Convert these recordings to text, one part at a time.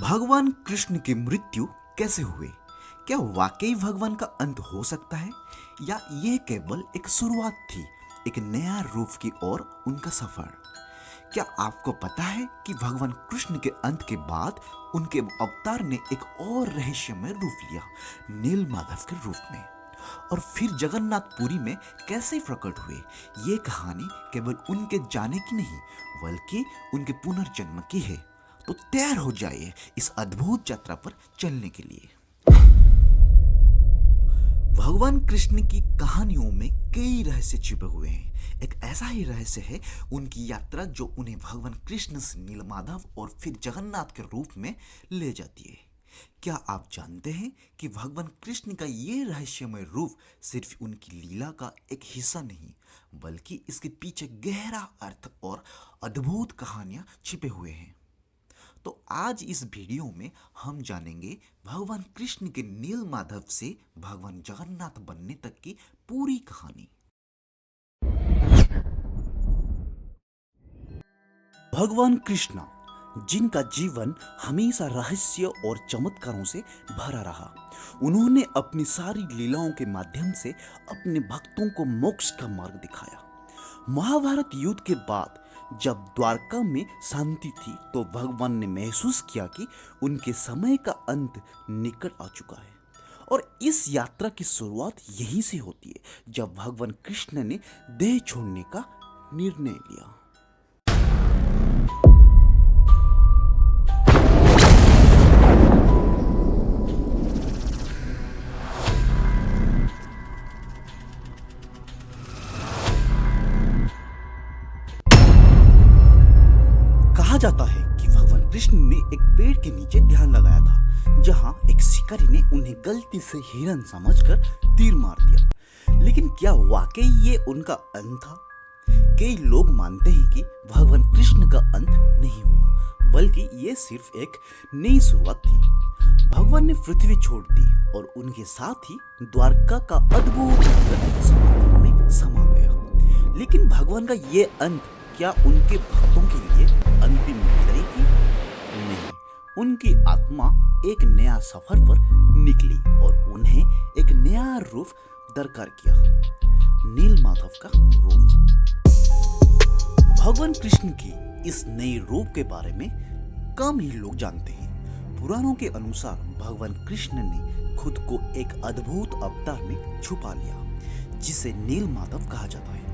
भगवान कृष्ण की मृत्यु कैसे हुई? क्या वाकई भगवान का अंत हो सकता है या यह केवल एक शुरुआत थी, एक नया रूप की ओर उनका सफर? क्या आपको पता है कि भगवान कृष्ण के अंत के बाद उनके अवतार ने एक और रहस्यमय रूप लिया, नील माधव के रूप में, और फिर जगन्नाथपुरी में कैसे प्रकट हुए? ये कहानी केवल उनके जाने की नहीं बल्कि उनके पुनर्जन्म की है। तो तैयार हो जाइए इस अद्भुत यात्रा पर चलने के लिए। भगवान कृष्ण की कहानियों में कई रहस्य छिपे हुए हैं। एक ऐसा ही रहस्य है उनकी यात्रा जो उन्हें भगवान कृष्ण से नीलमाधव और फिर जगन्नाथ के रूप में ले जाती है। क्या आप जानते हैं कि भगवान कृष्ण का ये रहस्यमय रूप सिर्फ उनकी लीला का एक हिस्सा नहीं बल्कि इसके पीछे गहरा अर्थ और अद्भुत कहानियां छिपे हुए हैं। तो आज इस वीडियो में हम जानेंगे भगवान कृष्ण के नील माधव से भगवान जगन्नाथ बनने तक की पूरी कहानी। भगवान कृष्ण, जिनका जीवन हमेशा रहस्य और चमत्कारों से भरा रहा, उन्होंने अपनी सारी लीलाओं के माध्यम से अपने भक्तों को मोक्ष का मार्ग दिखाया। महाभारत युद्ध के बाद जब द्वारका में शांति थी तो भगवान ने महसूस किया कि उनके समय का अंत निकट आ चुका है। और इस यात्रा की शुरुआत यहीं से होती है जब भगवान कृष्ण ने देह छोड़ने का निर्णय लिया। कहा जाता है कि भगवान कृष्ण ने एक पेड़ के नीचे ध्यान लगाया था जहां एक शिकारी ने उन्हें गलती से हिरन समझकर तीर मार दिया। लेकिन क्या वाकई ये उनका अंत था? कई लोग मानते हैं कि भगवान कृष्ण का अंत नहीं हुआ बल्कि ये सिर्फ एक नई शुरुआत थी। भगवान ने पृथ्वी छोड़ दी और उनके साथ ही द्वारका का अद्भुत नगर समुद्र में समा गया। लेकिन भगवान का ये अंत क्या उनके भक्तों के लिए अंतिम विदाई थी? नहीं, उनकी आत्मा एक नया सफर पर निकली और उन्हें एक नया रूप दरकार किया, नील माधव का रूप। भगवान कृष्ण की इस नए रूप के बारे में कम ही लोग जानते हैं। पुराणों के अनुसार भगवान कृष्ण ने खुद को एक अद्भुत अवतार में छुपा लिया जिसे नील माधव कहा जाता है।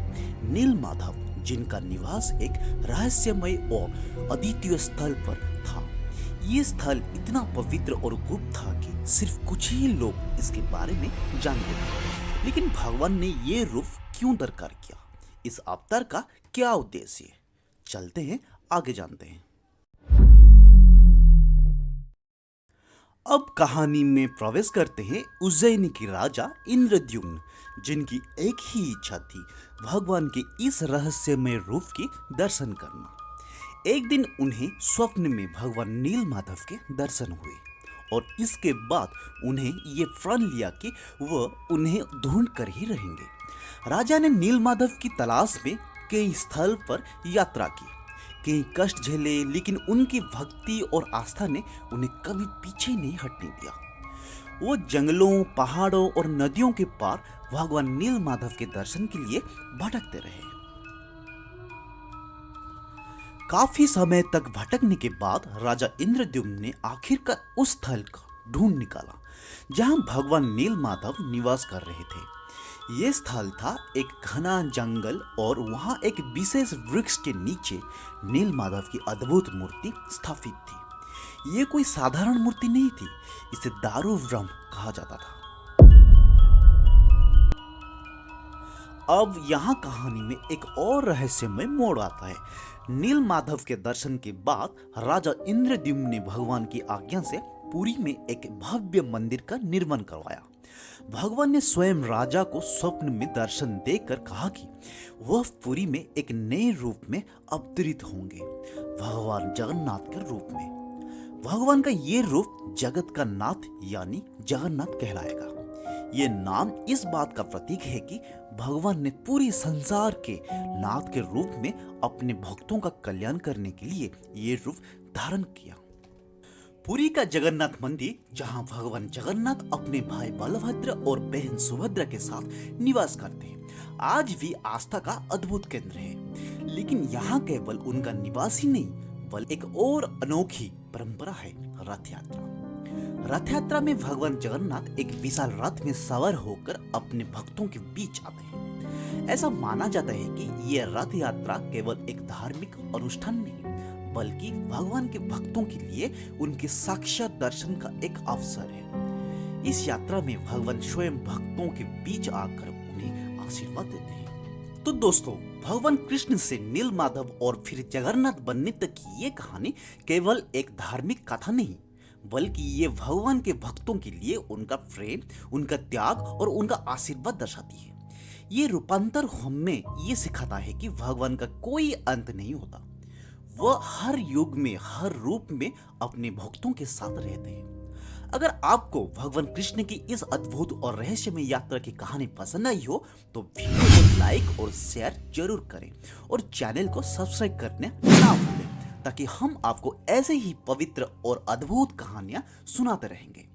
नील माधव, जिनका निवास एक रहस्यमय और अद्वितीय स्थल पर था। ये स्थल इतना पवित्र और गुप्त था कि सिर्फ कुछ ही लोग इसके बारे में जानते थे। लेकिन भगवान ने ये रूप क्यों दरकार किया? इस अवतार का क्या उद्देश्य है? चलते हैं, आगे जानते हैं। अब कहानी में प्रवेश करते हैं उज्जैन के राजा इंद्रद्युम्न, जिनकी एक ही इच्छा थी भगवान के इस रहस्यमय रूप की दर्शन करना। एक दिन उन्हें स्वप्न में भगवान नील माधव के दर्शन हुए और इसके बाद उन्हें ये प्रण लिया कि वह उन्हें ढूंढ कर ही रहेंगे। राजा ने नील माधव की तलाश में कई स्थल पर यात्रा की, कई कष्ट झेले, लेकिन उनकी भक्ति और आस्था ने उन्हें कभी पीछे नहीं हटने दिया। वो जंगलों, पहाड़ों और नदियों के पार भगवान नील माधव के दर्शन के लिए भटकते रहे। काफी समय तक भटकने के बाद राजा इंद्रद्युम्न ने आखिरकार उस स्थल का ढूंढ निकाला जहां भगवान नील माधव निवास कर रहे थे। ये स्थल था एक घना जंगल और वहां एक विशेष वृक्ष के नीचे नील माधव की अद्भुत मूर्ति स्थापित थी। ये कोई साधारण मूर्ति नहीं थी, इसे दारू ब्रह्म कहा जाता था। अब यहाँ कहानी में एक और रहस्यमय मोड़ आता है। नील माधव के दर्शन के बाद राजा इंद्रद्युम्न ने भगवान की आज्ञा से पुरी में एक भव्य मंदिर का निर्माण करवाया। भगवान ने स्वयं राजा को स्वप्न में दर्शन देकर कहा कि वह पुरी में एक नए रूप में अवतरित होंगे, भगवान जगन्नाथ के रूप में। भगवान का ये रूप जगत का नाथ यानी जगन्नाथ कहलाएगा। ये नाम इस बात का प्रतीक है कि भगवान ने पूरे संसार के नाथ के रूप में अपने भक्तों का कल्याण करने के लिए ये रूप धारण किया। पुरी का जगन्नाथ मंदिर, जहां भगवान जगन्नाथ अपने भाई बलभद्र और बहन सुभद्रा के साथ निवास करते हैं, आज भी आस्था का अद्भुत केंद्र है। लेकिन यहाँ केवल उनका निवास ही नहीं, बल्कि एक और अनोखी परंपरा है, रथ यात्रा। रथ यात्रा में भगवान जगन्नाथ एक विशाल रथ में सवार होकर अपने भक्तों के बीच आते हैं। ऐसा माना जाता है कि ये रथ यात्रा केवल एक धार्मिक अनुष्ठान नहीं, बल्कि भगवान के भक्तों के लिए उनके साक्षात दर्शन का एक अवसर है। इस यात्रा में भगवान स्वयं भक्तों के बीच आकर उन्हें आशीर्वाद देते हैं। तो दोस्तों, भगवान कृष्ण से नील माधव और फिर जगन्नाथ बनने तक की ये कहानी केवल एक धार्मिक कथा नहीं, बल्कि ये भगवान के भक्तों के लिए उनका प्रेम, उनका त्याग और उनका आशीर्वाद दर्शाती है। ये रूपांतर हमें ये सिखाता है कि भगवान का कोई अंत नहीं होता। वह हर युग में, हर रूप में अपने भक्तों के साथ रहते हैं। अगर आपको भगवान कृष्ण की इस अद्भुत और रहस्यमय यात्रा की कहानी पसंद आई हो तो वीडियो को लाइक और शेयर जरूर करें और चैनल को सब्सक्राइब करना ना भूलें, ताकि हम आपको ऐसे ही पवित्र और अद्भुत कहानियां सुनाते रहेंगे।